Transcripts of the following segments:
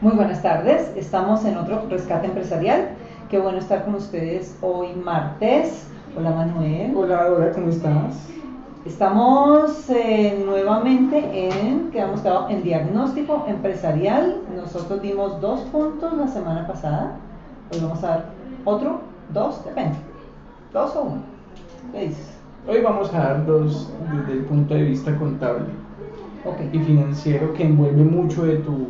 Muy buenas tardes, estamos en otro Rescate Empresarial. Qué bueno estar con ustedes hoy martes. Hola Manuel. Hola Dora, ¿cómo estás? Estamos nuevamente quedamos quedado en diagnóstico empresarial. Nosotros dimos 2 puntos la semana pasada. Hoy vamos a dar otro, 2, depende. 2 o 1. ¿Qué dices? Hoy vamos a dar dos desde el punto de vista contable y Ok, financiero que envuelve mucho de tu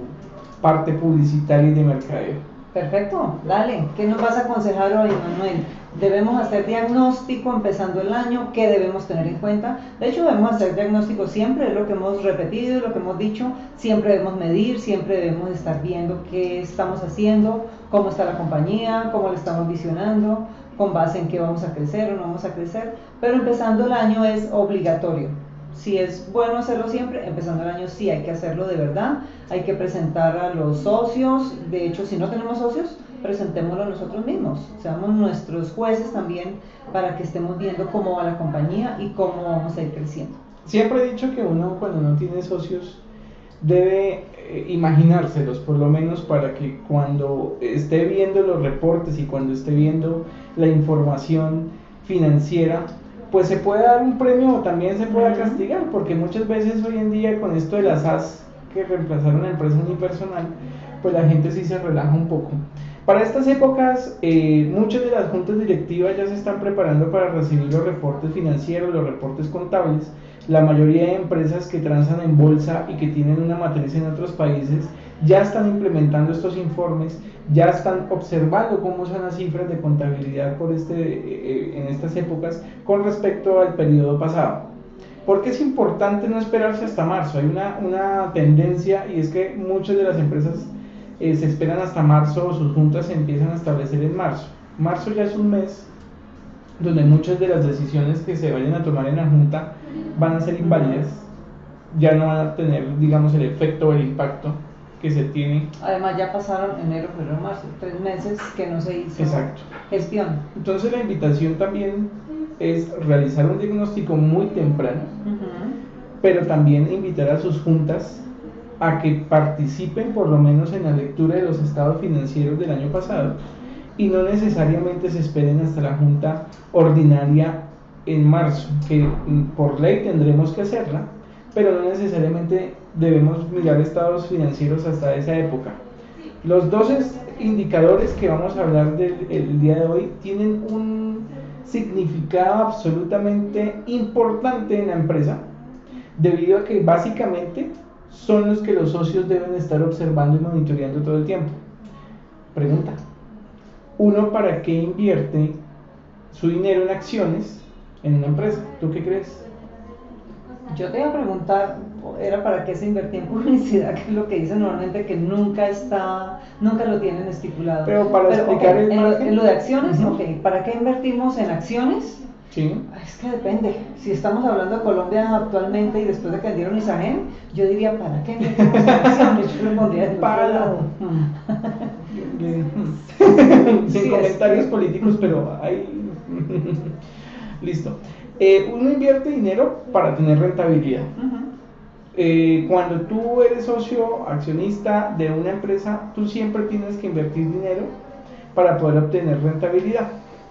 parte publicitaria y de mercadeo. perfecto, dale. ¿Qué nos vas a aconsejar hoy, Manuel? Debemos hacer diagnóstico empezando el año. ¿Qué debemos tener en cuenta? De hecho, debemos hacer diagnóstico siempre, es lo que hemos repetido, lo que hemos dicho. Siempre debemos medir, siempre debemos estar viendo qué estamos haciendo, cómo está la compañía, cómo la estamos visionando, con base en qué vamos a crecer o no vamos a crecer. Pero empezando el año es obligatorio. Si es bueno hacerlo siempre, empezando el año sí hay que hacerlo de verdad, hay que presentar a los socios. De hecho, si no tenemos socios, presentémoslo nosotros mismos, seamos nuestros jueces también, para que estemos viendo cómo va la compañía y cómo vamos a ir creciendo. Siempre he dicho que uno cuando no tiene socios debe imaginárselos, por lo menos para que cuando esté viendo los reportes y cuando esté viendo la información financiera, pues se pueda dar un premio o también se pueda castigar, porque muchas veces hoy en día con esto de las AS que reemplazaron a empresa unipersonal, pues la gente sí se relaja un poco. Para estas épocas, muchas de las juntas directivas ya se están preparando para recibir los reportes financieros, los reportes contables. La mayoría de empresas que transan en bolsa y que tienen una matriz en otros países ya están implementando estos informes, ya están observando cómo son las cifras de contabilidad en estas épocas con respecto al periodo pasado. ¿Por qué es importante no esperarse hasta marzo? Hay una tendencia, y es que muchas de las empresas se esperan hasta marzo, o sus juntas se empiezan a establecer en marzo. Marzo ya es un mes donde muchas de las decisiones que se vayan a tomar en la junta van a ser inválidas, ya no van a tener, digamos, el efecto o el impacto que se tiene. Además ya pasaron enero, febrero, marzo, 3 meses que no se hizo. Exacto. Gestión. Entonces la invitación también es realizar un diagnóstico muy temprano, pero también invitar a sus juntas a que participen por lo menos en la lectura de los estados financieros del año pasado y no necesariamente se esperen hasta la junta ordinaria en marzo, que por ley tendremos que hacerla, pero no necesariamente debemos mirar estados financieros hasta esa época. Los dos indicadores que vamos a hablar el día de hoy tienen un significado absolutamente importante en la empresa, debido a que básicamente son los que los socios deben estar observando y monitoreando todo el tiempo. Pregunta: ¿uno para qué invierte su dinero en acciones en una empresa? ¿Tú qué crees? Yo te iba a preguntar, era para qué se invertía en publicidad, que es lo que dicen normalmente, que nunca lo tienen estipulado. Pero para explicar okay, el margen. en lo de acciones, ok, ¿para qué invertimos en acciones? Sí. Es que depende. Si estamos hablando de Colombia actualmente y después de que dieron Isagen, yo diría, ¿para qué invertimos en acciones? Yo le pondría del otro lado. Sin comentarios políticos, pero ahí. Listo. Uno invierte dinero para tener rentabilidad. Cuando tú eres socio accionista de una empresa, tú siempre tienes que invertir dinero para poder obtener rentabilidad.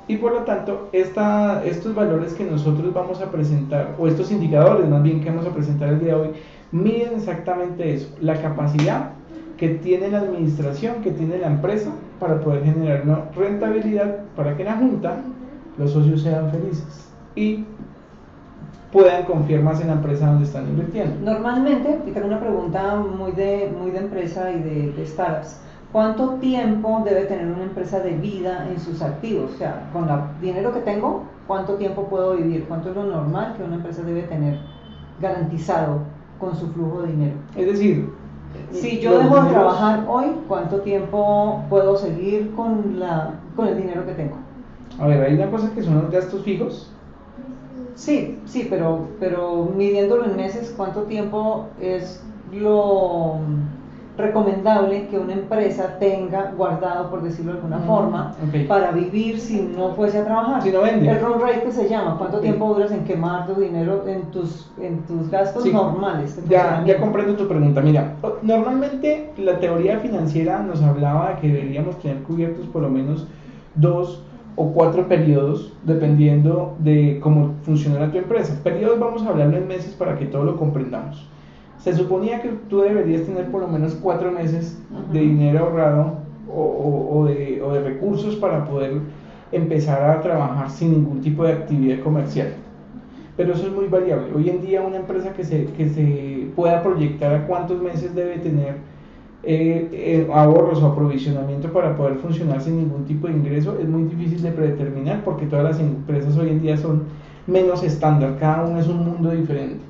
Y por lo tanto, estos valores que nosotros vamos a presentar, o estos indicadores más bien que vamos a presentar el día de hoy, miden exactamente eso, la capacidad que tiene la administración, que tiene la empresa para poder generar una rentabilidad para que en la junta los socios sean felices y puedan confiar más en la empresa donde están invirtiendo. Normalmente, y tengo una pregunta muy de empresa y de startups, ¿cuánto tiempo debe tener una empresa de vida en sus activos? O sea, con el dinero que tengo, ¿cuánto tiempo puedo vivir? ¿Cuánto es lo normal que una empresa debe tener garantizado con su flujo de dinero? Es decir, si yo dejo de trabajar hoy, ¿cuánto tiempo puedo seguir con el dinero que tengo? A ver, hay una cosa que son los gastos fijos. Sí, pero midiéndolo en meses, ¿cuánto tiempo es lo recomendable que una empresa tenga guardado, por decirlo de alguna forma, para vivir si no fuese a trabajar. Si no vende. El run rate que se llama, ¿cuánto tiempo duras en quemar tu dinero en tus gastos normales? Ya comprendo tu pregunta. Mira, normalmente la teoría financiera nos hablaba de que deberíamos tener cubiertos por lo menos 2 o 4 periodos, dependiendo de cómo funcionara tu empresa. Periodos vamos a hablarlo en meses para que todo lo comprendamos. Se suponía que tú deberías tener por lo menos 4 meses de dinero ahorrado o de recursos para poder empezar a trabajar sin ningún tipo de actividad comercial. Pero eso es muy variable. Hoy en día una empresa que se pueda proyectar a cuántos meses debe tener ahorros o aprovisionamiento para poder funcionar sin ningún tipo de ingreso es muy difícil de predeterminar, porque todas las empresas hoy en día son menos estándar, cada uno es un mundo diferente.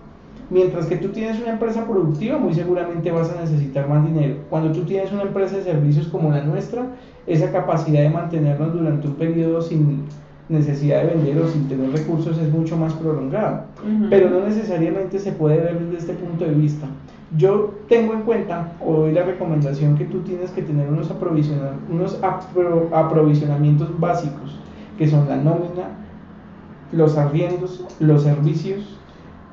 Mientras que tú tienes una empresa productiva, muy seguramente vas a necesitar más dinero. Cuando tú tienes una empresa de servicios como la nuestra, esa capacidad de mantenernos durante un periodo sin necesidad de vender o sin tener recursos es mucho más prolongada. Pero no necesariamente se puede ver desde este punto de vista. Yo tengo en cuenta, o doy la recomendación, que tú tienes que tener unos aprovisionamientos básicos, que son la nómina, los arriendos, los servicios,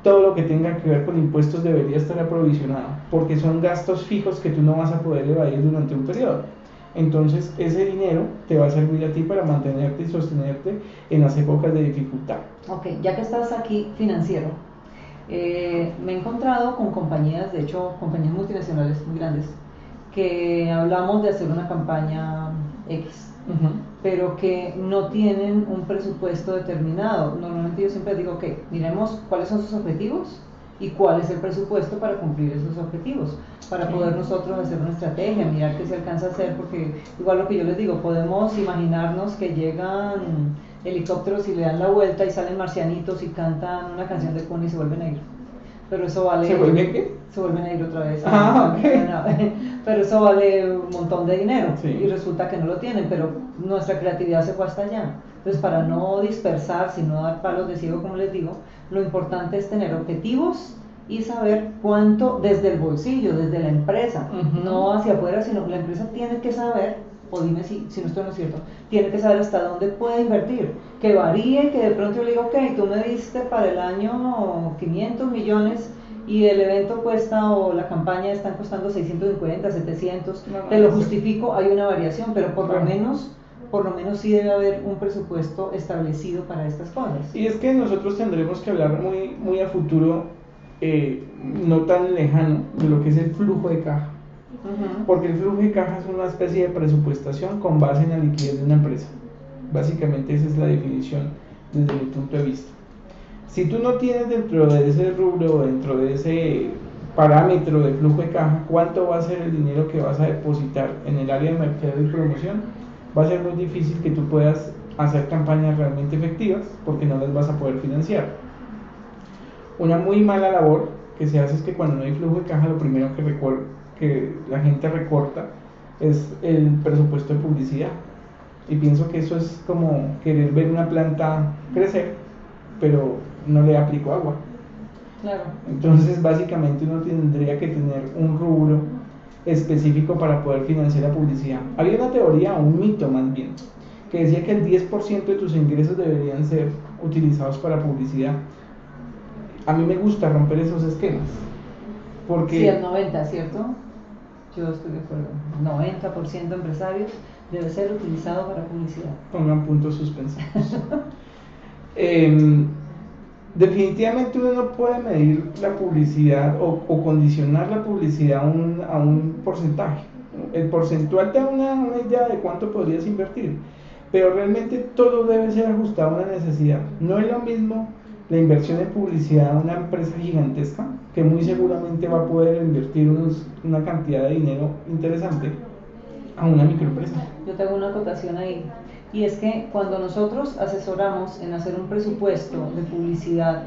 todo lo que tenga que ver con impuestos debería estar aprovisionado, porque son gastos fijos que tú no vas a poder evadir durante un periodo. Entonces ese dinero te va a servir a ti para mantenerte y sostenerte en las épocas de dificultad. Ok, ya que estás aquí financiero, me he encontrado con compañías, de hecho compañías multinacionales muy grandes, que hablamos de hacer una campaña X, pero que no tienen un presupuesto determinado. Normalmente yo siempre digo que miremos cuáles son sus objetivos y cuál es el presupuesto para cumplir esos objetivos, para poder nosotros hacer una estrategia, mirar qué se alcanza a hacer, porque igual lo que yo les digo, podemos imaginarnos que llegan helicópteros y le dan la vuelta y salen marcianitos y cantan una canción de Queen y se vuelven a ir. Pero eso vale... ¿Se vuelven qué? Se vuelven a ir otra vez. Okay. Pero eso vale un montón de dinero, sí. Y resulta que no lo tienen, pero nuestra creatividad se fue hasta allá. Entonces, para no dispersar, sino dar palos de ciego, como les digo, lo importante es tener objetivos y saber cuánto desde el bolsillo, desde la empresa, no hacia afuera, sino la empresa tiene que saber, o dime si esto no es cierto, tiene que saber hasta dónde puede invertir, que varíe, que de pronto yo le digo, ok, tú me diste para el año 500 millones y el evento cuesta, o la campaña están costando 650, 700, te lo justifico, hay una variación, pero por lo menos sí debe haber un presupuesto establecido para estas cosas. Y es que nosotros tendremos que hablar muy, muy a futuro, no tan lejano, de lo que es el flujo de caja. Porque el flujo de caja es una especie de presupuestación con base en la liquidez de una empresa. Básicamente esa es la definición desde mi punto de vista. Si tú no tienes dentro de ese rubro, dentro de ese parámetro de flujo de caja, cuánto va a ser el dinero que vas a depositar en el área de mercado y promoción, va a ser muy difícil que tú puedas hacer campañas realmente efectivas, porque no las vas a poder financiar. Una muy mala labor que se hace es que cuando no hay flujo de caja, lo primero que la gente recorta es el presupuesto de publicidad. Y pienso que eso es como querer ver una planta crecer, pero no le aplico agua. Claro. Entonces básicamente uno tendría que tener un rubro específico para poder financiar la publicidad. Había una teoría, un mito más bien, que decía que el 10% de tus ingresos deberían ser utilizados para publicidad. A mí me gusta romper esos esquemas, porque... Sí, el 90%, ¿cierto? Yo estoy de acuerdo. 90% de empresarios debe ser utilizado para publicidad. Pongan puntos suspensivos. Definitivamente uno no puede medir la publicidad o condicionar la publicidad a un porcentaje. El porcentual te da una idea de cuánto podrías invertir, pero realmente todo debe ser ajustado a una necesidad. No es lo mismo la inversión en publicidad a una empresa gigantesca, que muy seguramente va a poder invertir una cantidad de dinero interesante, a una microempresa. Yo tengo una acotación ahí, y es que cuando nosotros asesoramos en hacer un presupuesto de publicidad,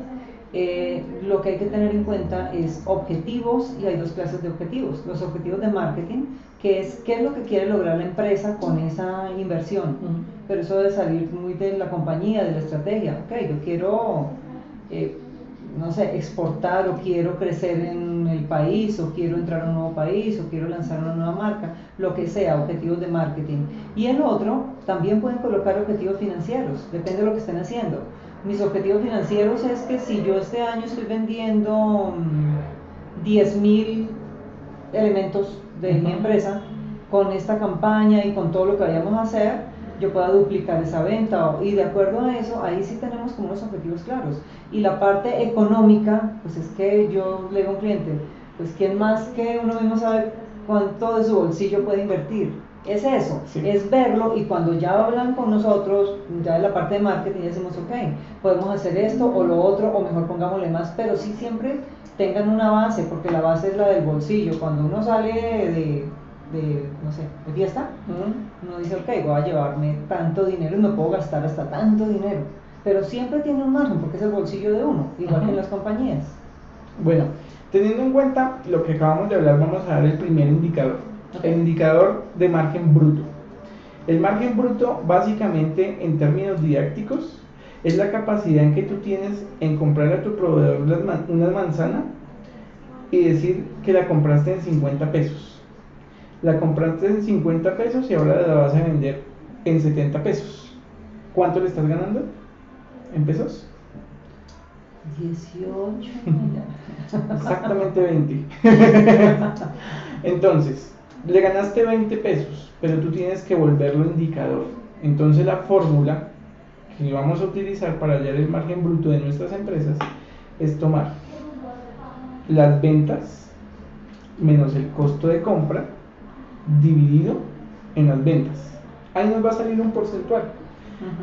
lo que hay que tener en cuenta es objetivos, y hay dos clases de objetivos. Los objetivos de marketing, que es qué es lo que quiere lograr la empresa con esa inversión, pero eso debe salir muy de la compañía, de la estrategia. Ok, yo quiero, no sé, exportar, o quiero crecer en el país, o quiero entrar a un nuevo país, o quiero lanzar una nueva marca, lo que sea, objetivos de marketing. Y el otro, también pueden colocar objetivos financieros, depende de lo que estén haciendo. Mis objetivos financieros es que si yo este año estoy vendiendo 10.000 elementos de mi empresa, con esta campaña y con todo lo que vayamos a hacer, yo pueda duplicar esa venta, y de acuerdo a eso, ahí sí tenemos como unos objetivos claros. Y la parte económica, pues es que yo le digo a un cliente, pues quién más que uno mismo sabe cuánto de su bolsillo puede invertir. Es eso, Sí. es verlo, y cuando ya hablan con nosotros, ya de la parte de marketing, decimos, ok, podemos hacer esto o lo otro, o mejor pongámosle más, pero sí siempre tengan una base, porque la base es la del bolsillo. Cuando uno sale no sé, de fiesta, uno dice, ok, voy a llevarme tanto dinero y me puedo gastar hasta tanto dinero, pero siempre tiene un margen porque es el bolsillo de uno, igual que en las compañías. Bueno, teniendo en cuenta lo que acabamos de hablar, vamos a dar el primer indicador, el indicador de margen bruto. El margen bruto, básicamente, en términos didácticos, es la capacidad en que tú tienes en comprar a tu proveedor una manzana y decir que la compraste en 50 pesos. La compraste en 50 pesos y ahora la vas a vender en 70 pesos. ¿Cuánto le estás ganando en pesos? 18. Exactamente 20. Entonces, le ganaste 20 pesos, pero tú tienes que volverlo indicador. Entonces, la fórmula que vamos a utilizar para hallar el margen bruto de nuestras empresas es tomar las ventas menos el costo de compra dividido en las ventas. Ahí nos va a salir un porcentual.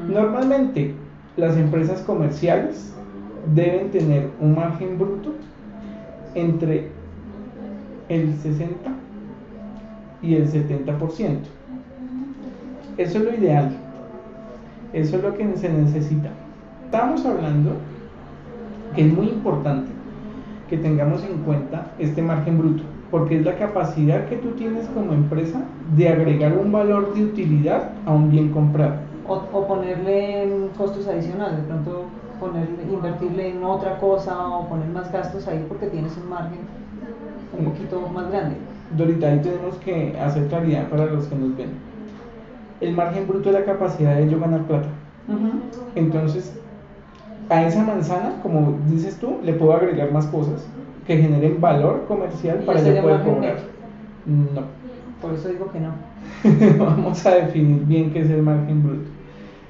Normalmente, las empresas comerciales deben tener un margen bruto entre el 60 y el 70%. Eso es lo ideal. Eso es lo que se necesita. Estamos hablando que es muy importante que tengamos en cuenta este margen bruto, porque es la capacidad que tú tienes como empresa de agregar un valor de utilidad a un bien comprado. O ponerle costos adicionales, de pronto invertirle en otra cosa, o poner más gastos ahí porque tienes un margen un poquito más grande. Dorita, ahí tenemos que hacer claridad para los que nos ven. El margen bruto es la capacidad de yo ganar plata. Entonces, a esa manzana, como dices tú, le puedo agregar más cosas que generen valor comercial para yo poder cobrar. No. Por eso digo que no. Vamos a definir bien qué es el margen bruto.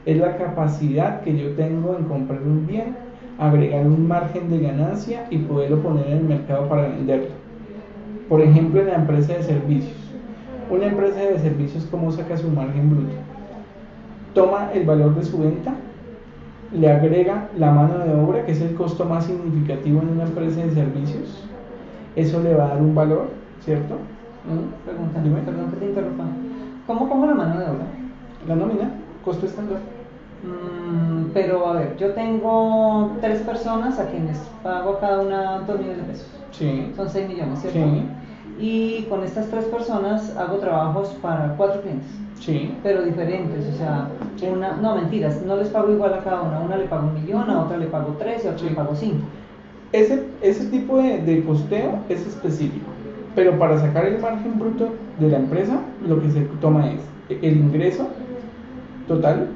Es la capacidad que yo tengo en comprar un bien, agregar un margen de ganancia y poderlo poner en el mercado para venderlo. Por ejemplo, en la empresa de servicios. Una empresa de servicios, ¿cómo saca su margen bruto? Toma el valor de su venta, le agrega la mano de obra, que es el costo más significativo en una empresa de servicios. Eso le va a dar un valor, ¿cierto? Perdón que te interrumpa. ¿Cómo pongo la mano de obra? La nómina, costo estándar. Pero a ver, yo tengo 3 personas a quienes pago cada una 2 millones de pesos. Sí. Son 6 millones, ¿cierto? Sí. Y con estas 3 personas hago trabajos para 4 clientes. Sí. Pero diferentes, o sea, no mentiras, no les pago igual a cada una. A una le pago 1 millón, a otra le pago 3 y a otra le pago 5. Ese tipo de costeo es específico, pero para sacar el margen bruto de la empresa, lo que se toma es el ingreso total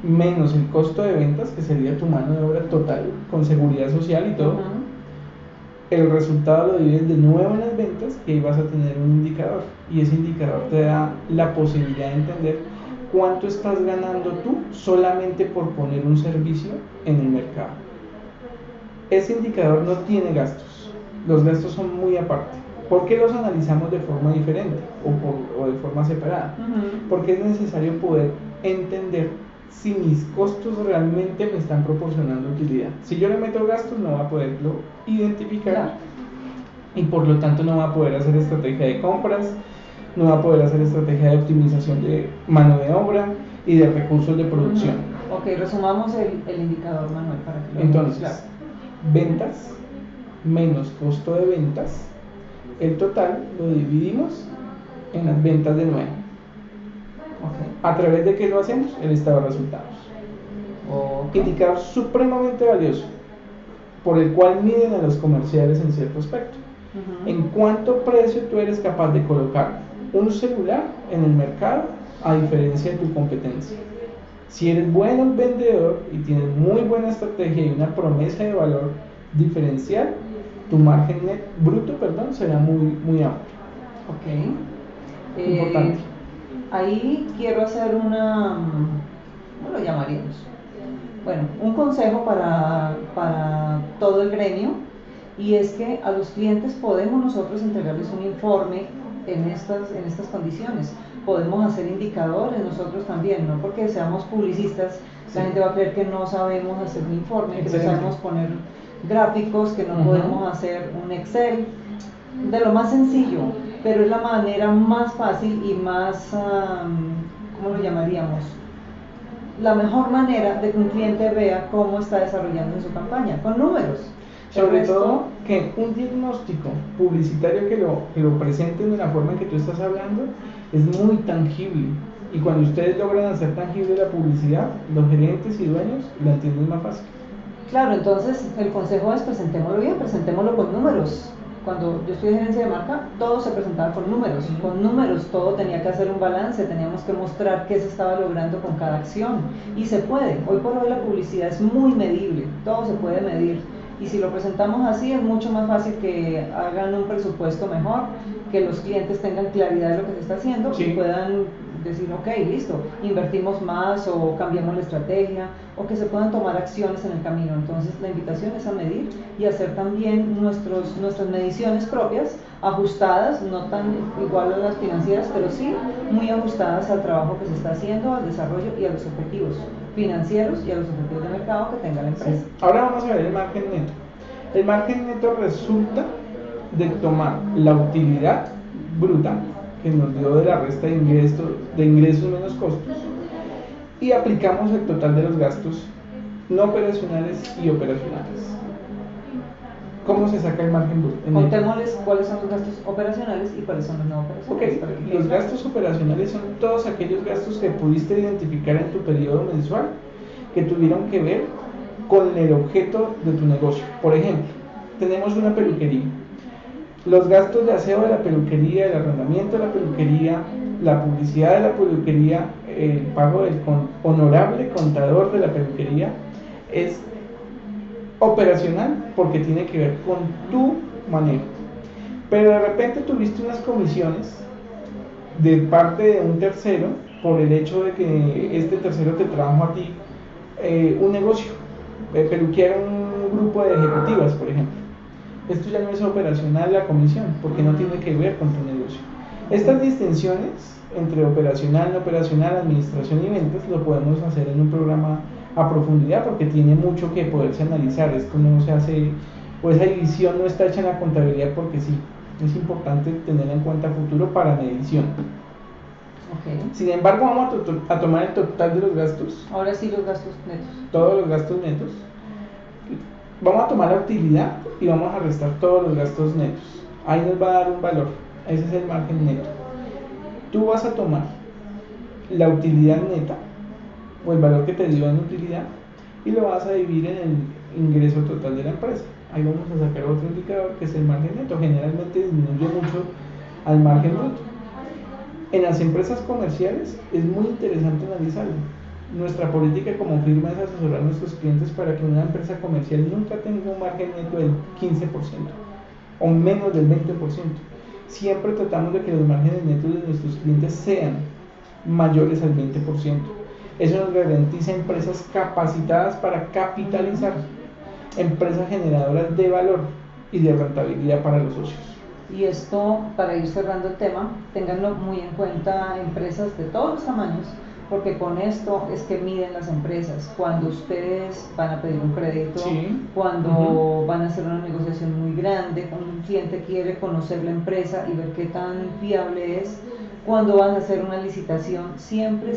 menos el costo de ventas, que sería tu mano de obra total, con seguridad social y todo. El resultado lo divides de nuevo en las ventas y ahí vas a tener un indicador, y ese indicador te da la posibilidad de entender cuánto estás ganando tú solamente por poner un servicio en el mercado. Ese indicador no tiene gastos, los gastos son muy aparte. ¿Por qué los analizamos de forma diferente o de forma separada? Porque es necesario poder entender si mis costos realmente me están proporcionando utilidad. Si yo le meto gastos, no va a poderlo identificar, y por lo tanto no va a poder hacer estrategia de compras, no va a poder hacer estrategia de optimización de mano de obra y de recursos de producción. Ok, resumamos el indicador, Manuel, para que lo Entonces, claro. Ventas menos costo de ventas, el total lo dividimos en las ventas de nuevo. ¿A través de qué lo hacemos? El estado de resultados. Indicador supremamente valioso. por el cual miden a los comerciales en cierto aspecto. En cuánto precio tú eres capaz de colocar un celular en el mercado a diferencia de tu competencia. Si eres buen vendedor y tienes muy buena estrategia y una promesa de valor diferencial, tu margen bruto será muy amplio. Ok. Importante. Ahí quiero hacer ¿cómo lo llamaríamos? Bueno, un consejo para todo el gremio, y es que a los clientes podemos nosotros entregarles un informe en estas condiciones. Podemos hacer indicadores nosotros también, no porque seamos publicistas, la gente va a creer que no sabemos hacer un informe, que no sabemos poner gráficos, que no podemos hacer un Excel, de lo más sencillo, pero es la manera más fácil y más, ¿cómo lo llamaríamos? La mejor manera de que un cliente vea cómo está desarrollando en su campaña, con números. Sobre todo que un diagnóstico publicitario que lo presenten de la forma en que tú estás hablando es muy tangible, y cuando ustedes logran hacer tangible la publicidad, los gerentes y dueños la entienden más fácil. Claro, entonces el consejo es presentémoslo bien, presentémoslo con números. Cuando yo estudié gerencia de marca, todo se presentaba con números, todo tenía que hacer un balance, teníamos que mostrar qué se estaba logrando con cada acción, y se puede. Hoy por hoy la publicidad es muy medible, todo se puede medir, y si lo presentamos así es mucho más fácil que hagan un presupuesto mejor, que los clientes tengan claridad de lo que se está haciendo y puedan decir, ok, listo, invertimos más o cambiamos la estrategia, o que se puedan tomar acciones en el camino. Entonces la invitación es a medir y hacer también nuestras mediciones propias, ajustadas, no tan igual a las financieras, pero sí muy ajustadas al trabajo que se está haciendo, al desarrollo y a los objetivos financieros y a los objetivos de mercado que tenga la empresa. Sí. Ahora vamos a ver el margen neto. El margen neto resulta de tomar la utilidad bruta que nos dio de la resta de ingresos menos costos, y aplicamos el total de los gastos no operacionales y operacionales. ¿Cómo se saca el margen bruto? Contémosles cuáles son los gastos operacionales y cuáles son los no operacionales. Okay. Los gastos operacionales son todos aquellos gastos que pudiste identificar en tu periodo mensual que tuvieron que ver con el objeto de tu negocio. Por ejemplo, tenemos una peluquería. Los gastos de aseo de la peluquería, el arrendamiento de la peluquería, la publicidad de la peluquería, el pago del honorable contador de la peluquería es operacional porque tiene que ver con tu manejo. Pero de repente tuviste unas comisiones de parte de un tercero por el hecho de que este tercero te trajo a ti un negocio, peluquear un grupo de ejecutivas, por ejemplo. Esto ya no es operacional la comisión, porque no tiene que ver con tu negocio. Estas distinciones entre operacional, no operacional, administración y ventas lo podemos hacer en un programa a profundidad, porque tiene mucho que poderse analizar. Esto no se hace, o esa división no está hecha en la contabilidad porque sí. Es importante tenerla en cuenta a futuro para medición. Okay. Sin embargo, vamos a tomar el total de los gastos. Ahora sí, los gastos netos. Todos los gastos netos. Vamos a tomar la utilidad y vamos a restar todos los gastos netos. Ahí nos va a dar un valor. Ese es el margen neto. Tú vas a tomar la utilidad neta, o el valor que te dio en utilidad, y lo vas a dividir en el ingreso total de la empresa. Ahí vamos a sacar otro indicador que es el margen neto. Generalmente disminuye mucho al margen bruto. En las empresas comerciales es muy interesante analizarlo. Nuestra política como firma es asesorar a nuestros clientes para que una empresa comercial nunca tenga un margen neto del 15% o menos del 20%. Siempre tratamos de que los márgenes netos de nuestros clientes sean mayores al 20%. Eso nos garantiza empresas capacitadas para capitalizar, empresas generadoras de valor y de rentabilidad para los socios. Y esto, para ir cerrando el tema, ténganlo muy en cuenta empresas de todos los tamaños, porque con esto es que miden las empresas. Cuando ustedes van a pedir un crédito, cuando van a hacer una negociación muy grande, cuando un cliente quiere conocer la empresa y ver qué tan fiable es, cuando van a hacer una licitación, siempre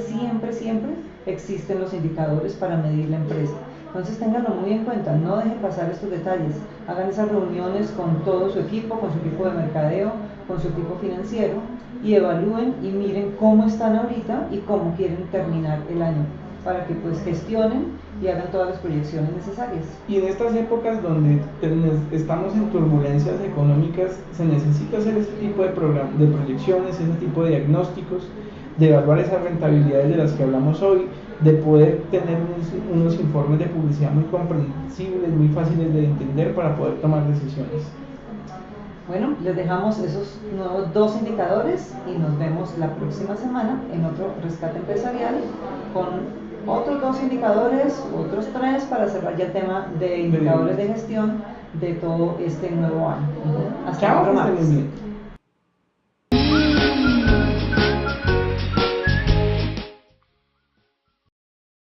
existen los indicadores para medir la empresa. Entonces ténganlo muy en cuenta, no dejen pasar estos detalles, hagan esas reuniones con todo su equipo, con su equipo de mercadeo, con su equipo financiero, y evalúen y miren cómo están ahorita y cómo quieren terminar el año, para que pues gestionen y hagan todas las proyecciones necesarias. Y en estas épocas donde estamos en turbulencias económicas, se necesita hacer este tipo de proyecciones, ese tipo de diagnósticos, de evaluar esas rentabilidades de las que hablamos hoy, de poder tener unos informes de publicidad muy comprensibles, muy fáciles de entender para poder tomar decisiones. Bueno, les dejamos esos nuevos 2 indicadores y nos vemos la próxima semana en otro Rescate Empresarial con otros 2 indicadores, otros 3 para cerrar ya el tema de indicadores de gestión de todo este nuevo año. Hasta Chao, otro que estén martes. muy bien.